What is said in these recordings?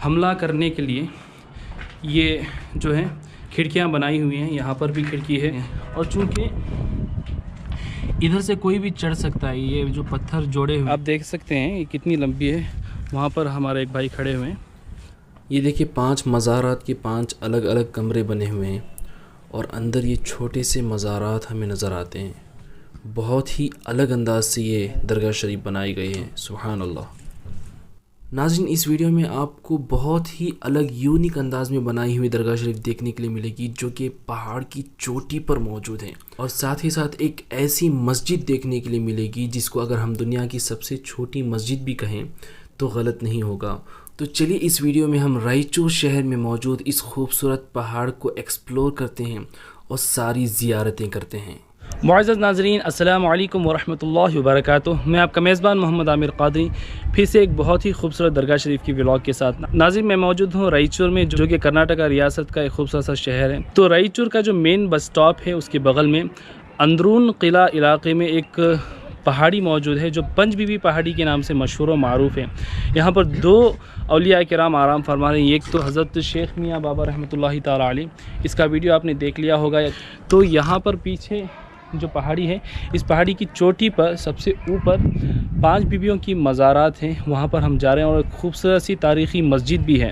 हमला करने के लिए ये जो है खिड़कियाँ बनाई हुई हैं। यहाँ पर भी खिड़की है और चूँकि इधर से कोई भी चढ़ सकता है। ये जो पत्थर जोड़े हुए आप देख सकते हैं ये कितनी लंबी है। वहाँ पर हमारे एक भाई खड़े हुए हैं। ये देखिए 5 मज़ारात के 5 अलग अलग कमरे बने हुए हैं और अंदर ये छोटे से मज़ारात हमें नज़र आते हैं। बहुत ही अलग अंदाज से ये दरगाह शरीफ बनाई गई है। सुभान अल्लाह। नाज़रीन, इस वीडियो में आपको बहुत ही अलग यूनिक अंदाज में बनाई हुई दरगाह शरीफ देखने के लिए मिलेगी जो कि पहाड़ की चोटी पर मौजूद है। और साथ ही साथ एक ऐसी मस्जिद देखने के लिए मिलेगी जिसको अगर हम दुनिया की सबसे छोटी मस्जिद भी कहें तो गलत नहीं होगा। तो चलिए इस वीडियो में हम रायचूर शहर में मौजूद इस खूबसूरत पहाड़ को एक्सप्लोर करते हैं और सारी ज़ियारतें करते हैं। मुअज़्ज़ज़ नाज़रीन, अस्सलामु अलैकुम वरहमतुल्लाहि वबरकातुहू। मैं आपका मेज़बान मोहम्मद आमिर क़ादरी फिर से एक बहुत ही खूबसूरत दरगाह शरीफ की व्लॉग के साथ। नाज़रीन, मैं मौजूद हूँ रायचूर में जो कि कर्नाटका रियासत का एक खूबसूरत सा शहर है। तो रायचूर का जो मेन बस स्टॉप है उसके बगल में अंदरून किला इलाके में एक पहाड़ी मौजूद है जो पंच बीबी पहाड़ी के नाम से मशहूर व मारूफ़ है। यहाँ पर 2 औलिया किराम आराम फरमा रहे हैं। एक तो हज़रत शेख मियाँ बाबा रहमतुल्लाहि ताला अलैह, इसका वीडियो आपने देख लिया होगा। तो यहाँ पर पीछे जो पहाड़ी है, इस पहाड़ी की चोटी पर सबसे ऊपर 5 बीबियों की मज़ारात हैं। वहाँ पर हम जा रहे हैं और एक खूबसूरत सी तारीख़ी मस्जिद भी है।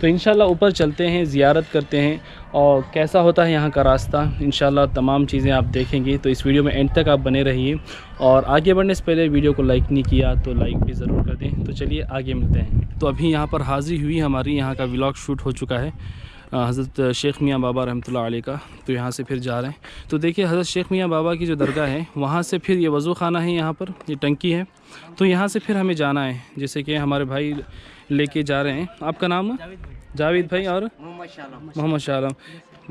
तो इंशाल्लाह ऊपर चलते हैं, ज़ियारत करते हैं और कैसा होता है यहाँ का रास्ता, इंशाल्लाह तमाम चीज़ें आप देखेंगे। तो इस वीडियो में एंड तक आप बने रहिए और आगे बढ़ने से पहले वीडियो को लाइक नहीं किया तो लाइक भी ज़रूर कर दें। तो चलिए आगे मिलते हैं। तो अभी यहाँ पर हाज़िरी हुई, हमारी यहाँ का व्लॉग शूट हो चुका है हज़रत शेख मियाँ बाबा रहमतुल्लाह अलैह का। तो यहाँ से फिर जा रहे हैं। तो देखिए हज़रत शेख मियाँ बाबा की जो दरगाह है वहाँ से फिर ये वज़ू ख़ाना है, यहाँ पर ये टंकी है। तो यहाँ से फिर हमें जाना है, जैसे कि हमारे भाई लेके जा रहे हैं। आपका नाम? जावेद भाई और मोहम्मद शाह।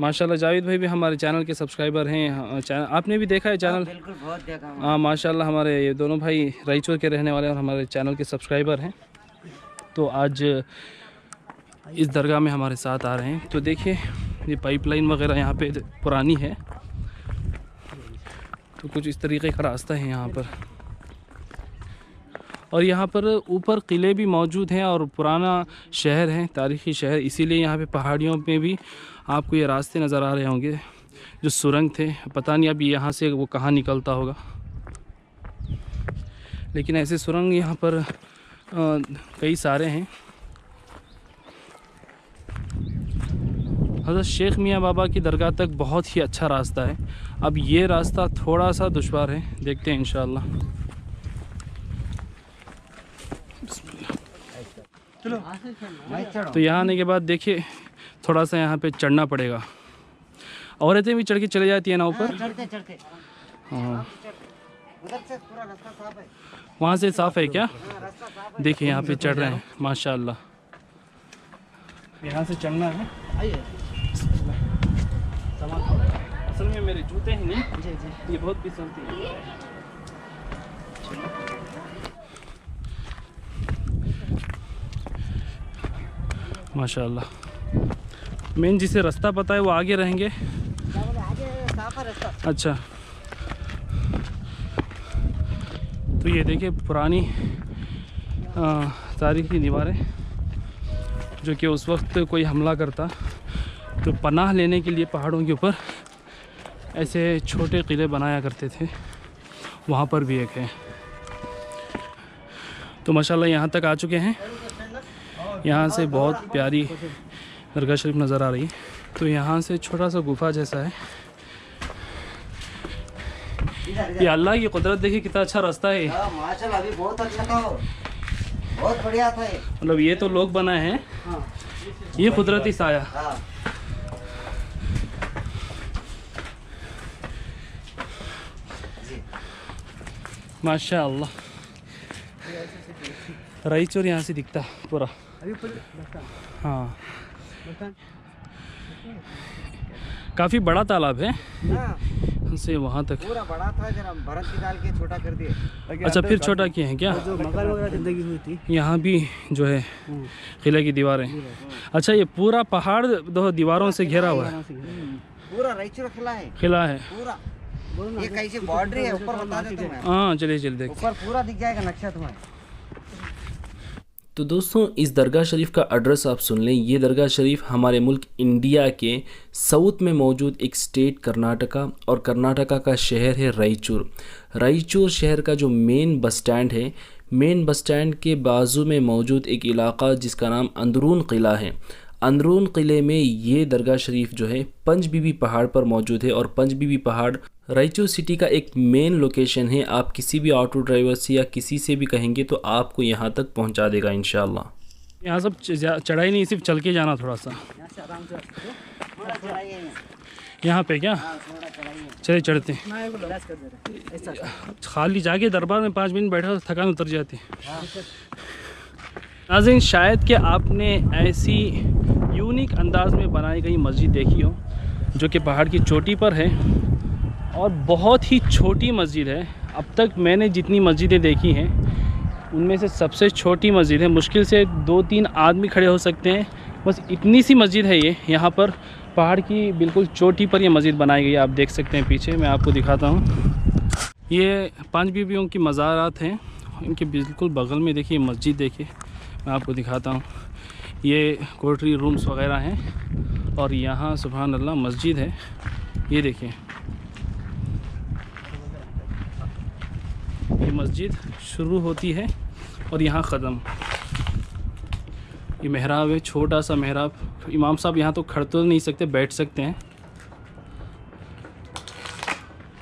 माशाल्लाह जावेद भाई भी हमारे चैनल के सब्सक्राइबर हैं। चैनल आपने भी देखा है चैनल? बिल्कुल, बहुत देखा। हाँ माशाल्लाह, हमारे ये दोनों भाई रायचूर के रहने वाले और हमारे चैनल के सब्सक्राइबर हैं। तो आज इस दरगाह में हमारे साथ आ रहे हैं। तो देखिए ये पाइपलाइन वगैरह यहाँ पे पुरानी है। तो कुछ इस तरीके का रास्ता है यहाँ पर और यहाँ पर ऊपर किले भी मौजूद हैं और पुराना शहर है, तारीख़ी शहर। इसीलिए यहाँ पे पहाड़ियों में भी आपको ये रास्ते नज़र आ रहे होंगे जो सुरंग थे। पता नहीं अभी यहाँ से वो कहाँ निकलता होगा, लेकिन ऐसे सुरंग यहाँ पर कई सारे हैं। हज़रत शेख मियाँ बाबा की दरगाह तक बहुत ही अच्छा रास्ता है। अब ये रास्ता थोड़ा सा दुश्वार है, देखते हैं इंशाअल्लाह। तो यहाँ आने के बाद देखिए थोड़ा सा यहाँ पे चढ़ना पड़ेगा। औरतें भी चढ़ के चले जाती है ना ऊपर। हाँ, वहाँ से साफ़ है क्या? देखिए यहाँ पे चढ़ रहे हैं माशाअल्लाह। यहाँ से चढ़ना है। असल में मेरे जूते हैं नहीं, ये बहुत फिसलती है। माशाअल्लाह। मेन जिसे रास्ता पता है वो आगे रहेंगे। अच्छा, तो ये देखिए पुरानी तारीख़ी दीवारें जो कि उस वक्त कोई हमला करता तो पनाह लेने के लिए पहाड़ों के ऊपर ऐसे छोटे किले बनाया करते थे। वहाँ पर भी एक है। तो माशाल्लाह यहाँ तक आ चुके हैं। यहाँ से बहुत प्यारी दरगाह शरीफ नज़र आ रही है। तो यहाँ से छोटा सा गुफा जैसा है। ये अल्लाह की कुदरत देखिए कितना अच्छा रास्ता है। माशाल्लाह अभी बहुत अच्छा था, बहुत बढ़िया था। मतलब ये तो लोग बनाए हैं। हाँ। ये कुदरती साया। हाँ। माशाअल्लाह, रायचूर यहाँ से दिखता पूरा। हाँ, काफ़ी बड़ा तालाब है से वहाँ तक। पूरा बड़ा था, जरा भरत की डाल के छोटा कर दिए। अच्छा, फिर छोटा किए हैं क्या? जो मगर वगैरह जिंदगी हुई थी यहाँ भी जो है किले की दीवारें। अच्छा, ये पूरा पहाड़ 2 दीवारों से घिरा हुआ है। पूरा रायचूर किला है पूरा। ये कैसी बाउंड्री है ऊपर बता दे तुम्हें। हाँ चलिए चलिए देखते। ऊपर पूरा दिख जाएगा नक्शा तुम्हें। तो दोस्तों इस दरगाह शरीफ का एड्रेस आप सुन लें। ये दरगाह शरीफ हमारे मुल्क इंडिया के साउथ में मौजूद एक स्टेट कर्नाटका, और कर्नाटका का शहर है रायचूर। रायचूर शहर का जो मेन बस स्टैंड है, मेन बस स्टैंड के बाजू में मौजूद एक इलाका जिसका नाम अंदरून किला है। अंदरून किले में ये दरगाह शरीफ जो है पंचबीबी पहाड़ पर मौजूद है, और पंचबीबी पहाड़ रायचूर सिटी का एक मेन लोकेशन है। आप किसी भी ऑटो ड्राइवर से या किसी से भी कहेंगे तो आपको यहाँ तक पहुँचा देगा इंशाअल्लाह। यहाँ सब चढ़ाई नहीं, सिर्फ चल के जाना थोड़ा सा। थोड़ा चढ़ाइए यहाँ। यहाँ पे क्या? थोड़ा चढ़ाइए। चले चढ़ते हैं। खाली जाके दरबार में 5 मिनट बैठा तो थकान उतर जाती है। नाज़रीन, शायद कि आपने ऐसी यूनिक अंदाज में बनाई गई मस्जिद देखी हो जो कि पहाड़ की चोटी पर है, और बहुत ही छोटी मस्जिद है। अब तक मैंने जितनी मस्जिदें देखी हैं उनमें से सबसे छोटी मस्जिद है। मुश्किल से 2-3 आदमी खड़े हो सकते हैं, बस इतनी सी मस्जिद है ये। यहाँ पर पहाड़ की बिल्कुल चोटी पर यह मस्जिद बनाई गई है। आप देख सकते हैं पीछे, मैं आपको दिखाता हूँ। ये 5 बीबियों की मज़ारात हैं, इनके बिल्कुल बगल में देखिए मस्जिद, देखिए मैं आपको दिखाता हूँ। ये कोठरी रूम्स वगैरह हैं, और यहाँ सुभान अल्लाह मस्जिद है। ये देखिए, ये मस्जिद शुरू होती है और यहाँ ख़त्म। ये मेहराब है, छोटा सा मेहराब। इमाम साहब यहाँ तो खड़े तो नहीं सकते, बैठ सकते हैं।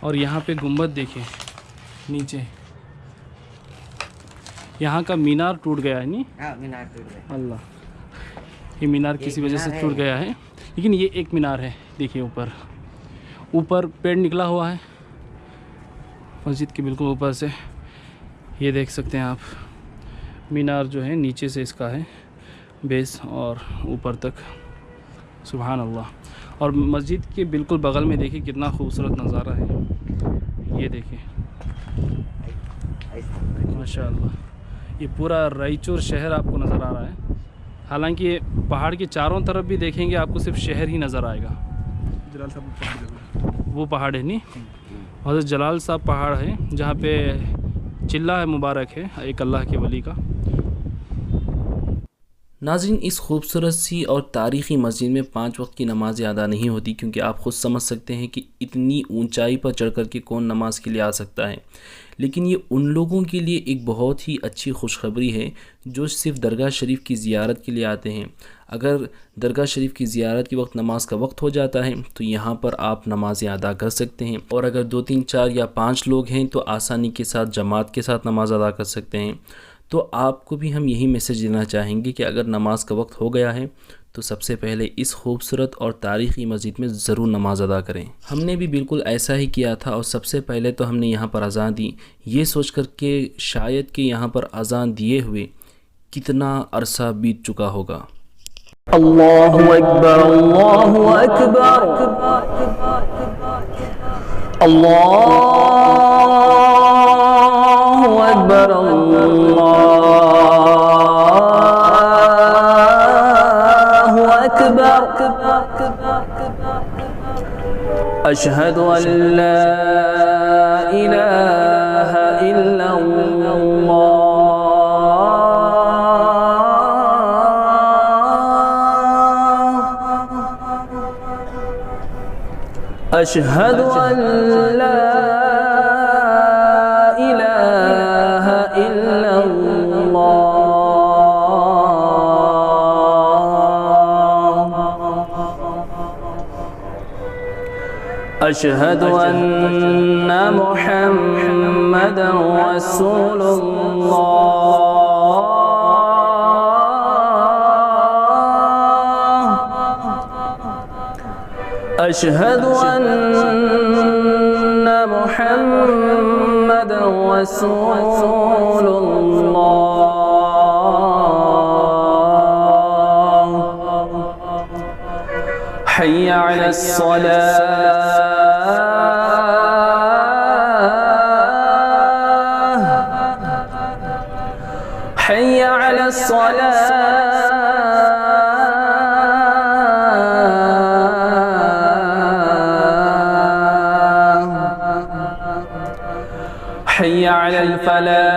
और यहाँ पे गुंबद देखिए नीचे, यहाँ का मीनार टूट गया है। नहीं, हाँ, मीनार टूट गया। अल्लाह, ये मीनार किसी वजह से टूट गया है, लेकिन ये एक मीनार है। देखिए ऊपर पेड़ निकला हुआ है मस्जिद के बिल्कुल ऊपर से। ये देख सकते हैं आप, मीनार जो है नीचे से इसका है बेस, और ऊपर तक सुभान अल्लाह। और मस्जिद के बिल्कुल बगल में देखिए कितना खूबसूरत नज़ारा है। ये देखिए माशाअल्लाह, ये पूरा रायचूर शहर आपको नज़र आ रहा है। हालांकि ये पहाड़ के चारों तरफ भी देखेंगे आपको सिर्फ शहर ही नज़र आएगा। जलाल साहब वो पहाड़ है, नहीं, हज़रत जलाल साहब पहाड़ है जहाँ पे चिल्ला है मुबारक है एक अल्लाह के वली का। नाज़रीन, इस खूबसूरत सी और तारीख़ी मस्जिद में 5 वक्त की नमाज़ अदा नहीं होती, क्योंकि आप ख़ुद समझ सकते हैं कि इतनी ऊंचाई पर चढ़ कर के कौन नमाज के लिए आ सकता है। लेकिन ये उन लोगों के लिए एक बहुत ही अच्छी खुशखबरी है जो सिर्फ़ दरगाह शरीफ की ज़ियारत के लिए आते हैं। अगर दरगाह शरीफ की ज़ियारत के वक्त नमाज का वक्त हो जाता है तो यहाँ पर आप नमाज़ें अदा कर सकते हैं, और अगर 2, 3, 4 या 5 लोग हैं तो आसानी के साथ जमात के साथ नमाज अदा कर सकते हैं। तो आपको भी हम यही मैसेज देना चाहेंगे कि अगर नमाज का वक्त हो गया है तो सबसे पहले इस खूबसूरत और तारीख़ी मस्जिद में ज़रूर नमाज अदा करें। हमने भी बिल्कुल ऐसा ही किया था, और सबसे पहले तो हमने यहाँ पर अज़ान दी, ये सोच कर के शायद कि यहाँ पर अज़ान दिए हुए कितना अरसा बीत चुका होगा। अल्लाहु अकबर, अल्लाहु अकबर, अल्लाहु अकबर, अल्लाहु अकबर। अशहदु अल्ला इलाहा इल्लल्लाह, अशहदु अल्ला इलाहा इल्लल्लाह, अशहदु अन्ना मुहम्मदन रसूलुल्लाह, अशहदु अन्ना मुहम्मदन रसूलुल्लाह, हय्य अलस्सलाह, हय्य अलस्सलाह, हय्य अलल फलाह,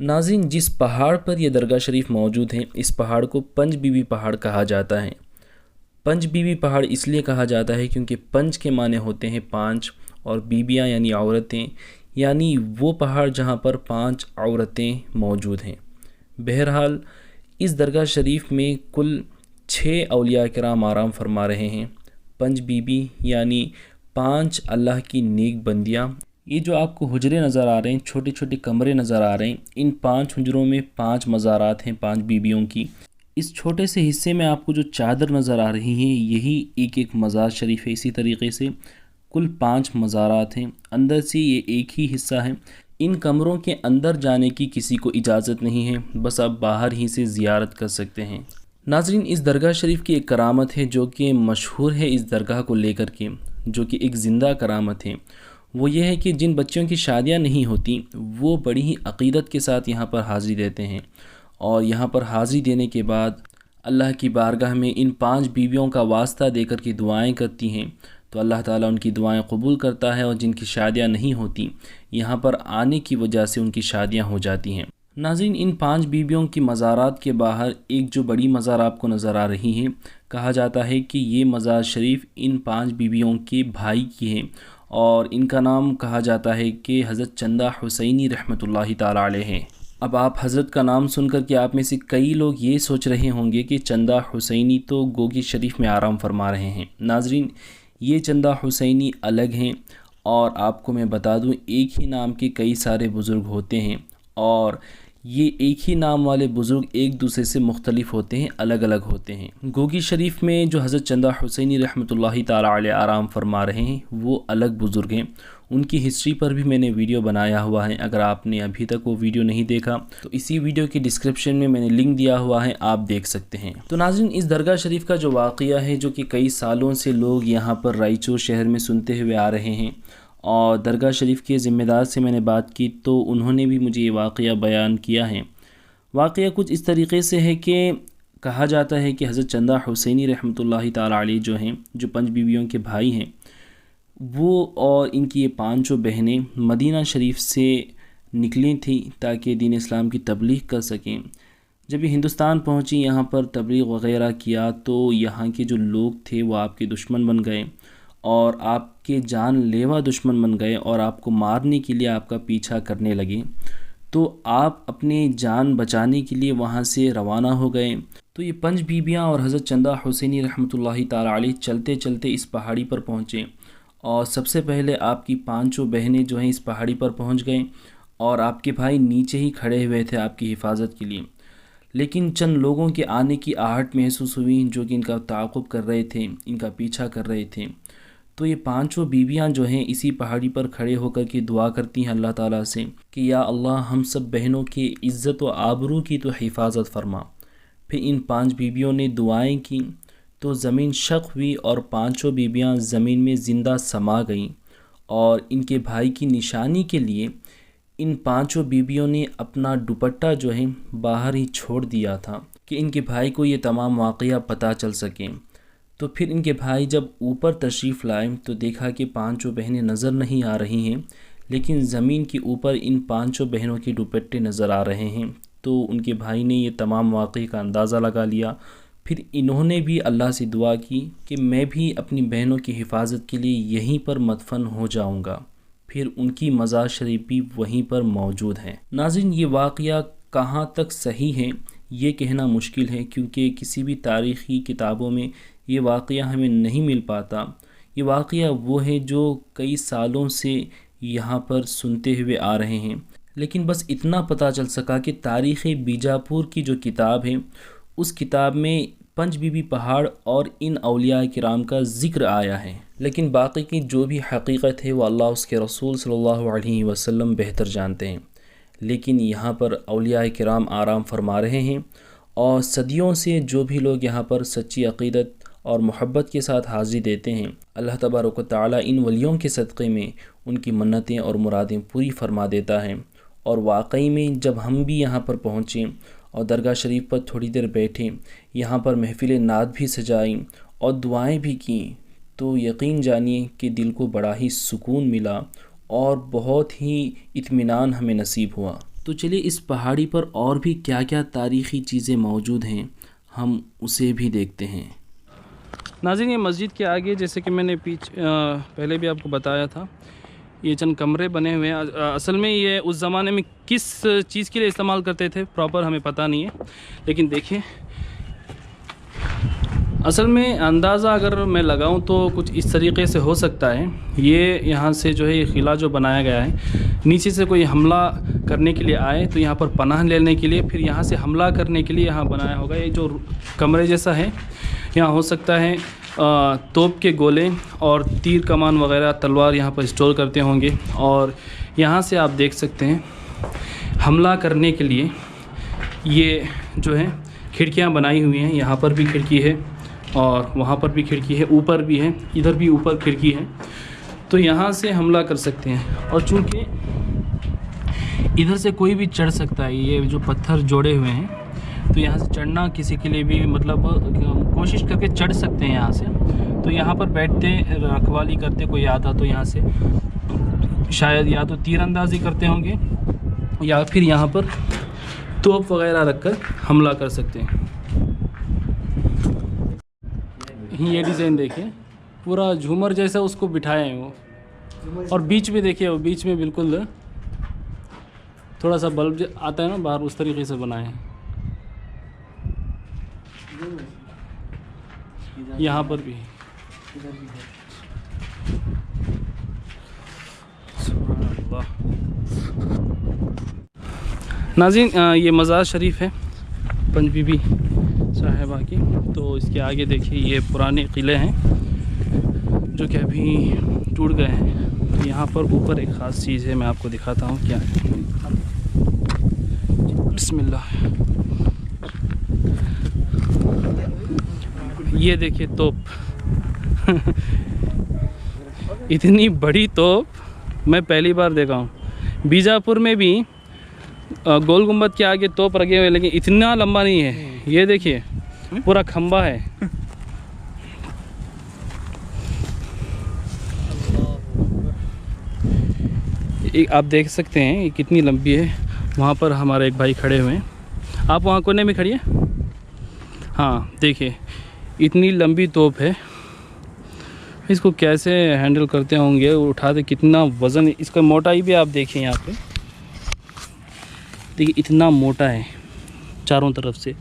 नाज़रीन, जिस पहाड़ पर यह दरगाह शरीफ मौजूद है इस पहाड़ को पंज बीबी पहाड़ कहा जाता है। पंज बीबी पहाड़ इसलिए कहा जाता है क्योंकि पंज के माने होते हैं पाँच और बीबियाँ यानी औरतें, यानी वो पहाड़ जहाँ पर पाँच औरतें मौजूद हैं। बहरहाल इस दरगाह शरीफ में कुल 6 औलिया किराम आराम फरमा रहे हैं। पंज बीबी यानी 5 अल्लाह की नेक बंदियाँ। ये जो आपको हुजरे नज़र आ रहे हैं, छोटे छोटे कमरे नज़र आ रहे हैं, इन 5 हुजरों में 5 मज़ारात हैं 5 बीबियों की। इस छोटे से हिस्से में आपको जो चादर नज़र आ रही हैं यही एक एक मज़ार शरीफ है। इसी तरीके से कुल 5 मज़ारात हैं। अंदर से ये एक ही हिस्सा है। इन कमरों के अंदर जाने की किसी को इजाज़त नहीं है, बस आप बाहर ही से ज़ियारत कर सकते हैं। नाज़रीन, इस दरगाह शरीफ की एक करामत है जो कि मशहूर है इस दरगाह को लेकर के, जो कि एक ज़िंदा करामत है। वो ये है कि जिन बच्चों की शादियां नहीं होती वो बड़ी ही अक़ीदत के साथ यहाँ पर हाज़िरी देते हैं और यहाँ पर हाज़िरी देने के बाद अल्लाह की बारगाह में इन 5 बीवियों का वास्ता देकर के दुआएं करती हैं तो अल्लाह ताला उनकी दुआएं कबूल करता है और जिनकी शादियां नहीं होती यहाँ पर आने की वजह से उनकी शादियां हो जाती हैं। नाज़रीन, इन 5 बीवियों की मज़ारात के बाहर एक जो बड़ी मज़ार आपको नज़र आ रही है, कहा जाता है कि ये मज़ार शरीफ इन 5 बीवियों के भाई की है और इनका नाम कहा जाता है कि हज़रत चंदा हुसैनी रहमतुल्लाहि ताला अलैह है। अब आप हज़रत का नाम सुनकर के आप में से कई लोग ये सोच रहे होंगे कि चंदा हुसैनी तो गोगी शरीफ में आराम फरमा रहे हैं। नाज़रीन, ये चंदा हुसैनी अलग हैं और आपको मैं बता दूं एक ही नाम के कई सारे बुज़ुर्ग होते हैं और ये एक ही नाम वाले बुज़ुर्ग एक दूसरे से मुख्तलिफ होते हैं, अलग अलग होते हैं। गोगी शरीफ में जो हज़रत चंदा हुसैनी रहमतुल्लाहि ताला अलैह आराम फरमा रहे हैं वो अलग बुज़ुर्ग हैं। उनकी हिस्ट्री पर भी मैंने वीडियो बनाया हुआ है। अगर आपने अभी तक वो वीडियो नहीं देखा तो इसी वीडियो के डिस्क्रिप्शन में मैंने लिंक दिया हुआ है, आप देख सकते हैं। तो नाज़रीन, इस दरगाह शरीफ का जो वाक़या है जो कि कई सालों से लोग यहाँ पर रायचूर शहर में सुनते हुए आ रहे हैं और दरगाह शरीफ के ज़िम्मेदार से मैंने बात की तो उन्होंने भी मुझे ये वाक़या बयान किया है। वाक़या कुछ इस तरीके से है कि कहा जाता है कि हज़रत चंदा हुसैनी रहमतुल्लाहि ताला अलैह जो हैं, जो 5 बीवियों के भाई हैं, वो और इनकी ये 5 बहनें मदीना शरीफ से निकली थी ताकि दीन इस्लाम की तबलीग कर सकें। जब ये हिंदुस्तान पहुँची, यहाँ पर तबलीग वग़ैरह किया तो यहाँ के जो लोग थे वो आपके दुश्मन बन गए और आपके जानलेवा दुश्मन बन गए और आपको मारने के लिए आपका पीछा करने लगे। तो आप अपने जान बचाने के लिए वहाँ से रवाना हो गए। तो ये 5 बीबियाँ और हज़रत चंदा हुसैनी रहमतुल्लाहि ताला अलैह चलते चलते इस पहाड़ी पर पहुँचे और सबसे पहले आपकी 5 बहनें जो हैं इस पहाड़ी पर पहुँच गए और आपके भाई नीचे ही खड़े हुए थे आपकी हिफाजत के लिए। लेकिन चंद लोगों के आने की आहट महसूस हुई जो कि इनका ताक़ुब कर रहे थे, इनका पीछा कर रहे थे। तो ये 5 बीबियाँ जो हैं इसी पहाड़ी पर खड़े होकर के दुआ करती हैं अल्लाह ताला से कि या अल्लाह हम सब बहनों की इज़्ज़त व आबरू की तो हिफाजत फरमा। फिर इन 5 बीबियों ने दुआएं की तो ज़मीन शक हुई और 5 बीबियाँ ज़मीन में ज़िंदा समा गईं और इनके भाई की निशानी के लिए इन 5 बीबियों ने अपना दुपट्टा जो है बाहर ही छोड़ दिया था कि इनके भाई को ये तमाम वाक़या पता चल सकें। तो फिर इनके भाई जब ऊपर तशरीफ़ लाए तो देखा कि 5 बहनें नज़र नहीं आ रही हैं, लेकिन ज़मीन के ऊपर इन 5 बहनों के दुपट्टे नज़र आ रहे हैं। तो उनके भाई ने ये तमाम वाक़े का अंदाज़ा लगा लिया। फिर इन्होंने भी अल्लाह से दुआ की कि मैं भी अपनी बहनों की हिफाजत के लिए यहीं पर मदफन हो जाऊंगा। फिर उनकी मज़ार शरीफ भी वहीं पर मौजूद है। नाज़रीन, ये वाक़या कहाँ तक सही है ये कहना मुश्किल है क्योंकि किसी भी तारीख़ी किताबों में ये वाक़या हमें नहीं मिल पाता। ये वाक़या वो है जो कई सालों से यहाँ पर सुनते हुए आ रहे हैं, लेकिन बस इतना पता चल सका कि तारीख़ बीजापुर की जो किताब है उस किताब में पंच बीबी पहाड़ और इन औलिया किराम का ज़िक्र आया है, लेकिन बाकी की जो भी हकीकत है वो अल्लाह उसके रसूल सल्लल्लाहु अलैहि वसल्लम बेहतर जानते हैं। लेकिन यहाँ पर औलिया किराम आराम फरमा रहे हैं और सदियों से जो भी लोग यहाँ पर सच्ची अक़ीदत और मोहब्बत के साथ हाज़िरी देते हैं, अल्लाह तबारक व तआला इन वलियों के सदक़े में उनकी मन्नतें और मुरादें पूरी फरमा देता है। और वाकई में जब हम भी यहाँ पर पहुँचें और दरगाह शरीफ पर थोड़ी देर बैठें, यहाँ पर महफ़िल नात भी सजाई और दुआएं भी की, तो यकीन जानिए कि दिल को बड़ा ही सुकून मिला और बहुत ही इत्मीनान हमें नसीब हुआ। तो चलिए इस पहाड़ी पर और भी क्या क्या तारीख़ी चीज़ें मौजूद हैं, हम उसे भी देखते हैं। नाज़रीन, ये मस्जिद के आगे जैसे कि मैंने पहले भी आपको बताया था, ये चंद कमरे बने हुए हैं। असल में ये उस ज़माने में किस चीज़ के लिए इस्तेमाल करते थे प्रॉपर हमें पता नहीं है, लेकिन देखिए असल में अंदाज़ा अगर मैं लगाऊं तो कुछ इस तरीके से हो सकता है। ये यहाँ से जो है ये किला जो बनाया गया है, नीचे से कोई हमला करने के लिए आए तो यहाँ पर पनाह लेने के लिए, फिर यहाँ से हमला करने के लिए यहाँ बनाया होगा। ये जो कमरे जैसा है, यहाँ हो सकता है तोप के गोले और तीर कमान वगैरह तलवार यहाँ पर स्टोर करते होंगे। और यहाँ से आप देख सकते हैं हमला करने के लिए ये जो है खिड़कियाँ बनाई हुई हैं। यहाँ पर भी खिड़की है और वहाँ पर भी खिड़की है, ऊपर भी है, इधर भी ऊपर खिड़की है, तो यहाँ से हमला कर सकते हैं। और चूँकि इधर से कोई भी चढ़ सकता है, ये जो पत्थर जोड़े हुए हैं, तो यहाँ से चढ़ना किसी के लिए भी मतलब कोशिश करके चढ़ सकते हैं यहाँ से। तो यहाँ पर बैठते रखवाली करते कोई आता तो यहाँ से शायद या तो तीरंदाजी करते होंगे या फिर यहाँ पर तोप वगैरह रखकर हमला कर सकते हैं। ये डिज़ाइन देखिए, पूरा झूमर जैसा उसको बिठाए हैं वो, और बीच में देखिए, वो बीच में बिल्कुल थोड़ा सा बल्ब आता है ना बाहर, उस तरीके से बनाए हैं। यहाँ पर भी नाज़रीन, ये मज़ार शरीफ है पंच बीबी साहिबा की। तो इसके आगे देखिए ये पुराने किले हैं जो कि अभी टूट गए हैं। यहाँ पर ऊपर एक ख़ास चीज़ है, मैं आपको दिखाता हूँ क्या है। बिस्मिल्लाह, ये देखिए तोप इतनी बड़ी तोप मैं पहली बार देखा हूँ। बीजापुर में भी गोल गुम्बद के आगे तोप रखे हुए, लेकिन इतना लंबा नहीं है। ये देखिए पूरा खंबा है। आप देख सकते हैं ये कितनी लंबी है। वहाँ पर हमारे एक भाई खड़े हुए हैं, आप वहाँ कोने में खड़िए। हाँ देखिए इतनी लंबी तोप है, इसको कैसे हैंडल करते होंगे, उठाते, कितना वज़न। इसका मोटाई भी आप देखिए, यहाँ पे देखिए इतना मोटा है चारों तरफ से।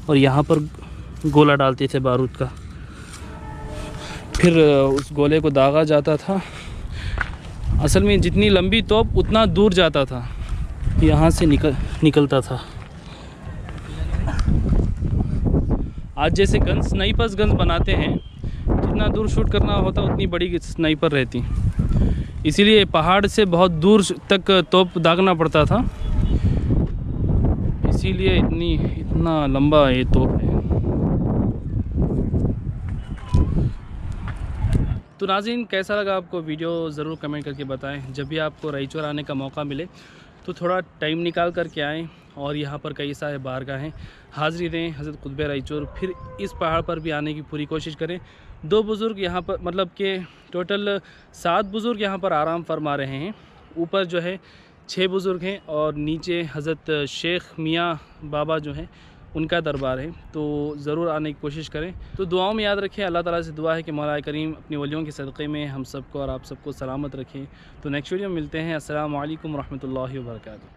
और यहाँ पर गोला डालते थे बारूद का, फिर उस गोले को दागा जाता था। असल में जितनी लंबी तोप उतना दूर जाता था, यहाँ से निकलता था। आज जैसे गन स्नाइपर्स गन्स बनाते हैं, जितना दूर शूट करना होता उतनी बड़ी स्नाइपर रहती, इसीलिए पहाड़ से बहुत दूर तक तोप दागना पड़ता था, इसीलिए इतना लंबा ये तोप है। तो नाज़रीन, कैसा लगा आपको वीडियो ज़रूर कमेंट करके बताएं। जब भी आपको रायचूर आने का मौका मिले तो थोड़ा टाइम निकाल कर के आएँ और यहाँ पर कई सारे बारगाहें हाज़िरी दें हज़रत कुतुब रायचूर। फिर इस पहाड़ पर भी आने की पूरी कोशिश करें। 2 बुज़ुर्ग यहाँ पर, मतलब कि टोटल 7 बुज़ुर्ग यहाँ पर आराम फरमा रहे हैं। ऊपर जो है 6 बुज़ुर्ग हैं और नीचे हज़रत शेख मियाँ बाबा जो हैं उनका दरबार है। तो ज़रूर आने की कोशिश करें। तो दुआओं में याद रखें। अल्लाह ताला से दुआ है कि मौला करीम अपने वलियों के सदक़े में हम सबको और आप सबको सलामत रखें। तो नेक्स्ट वीडियो में मिलते हैं। अस्सलामु अलैकुम रहमतुल्लाहि व बरकातुहू।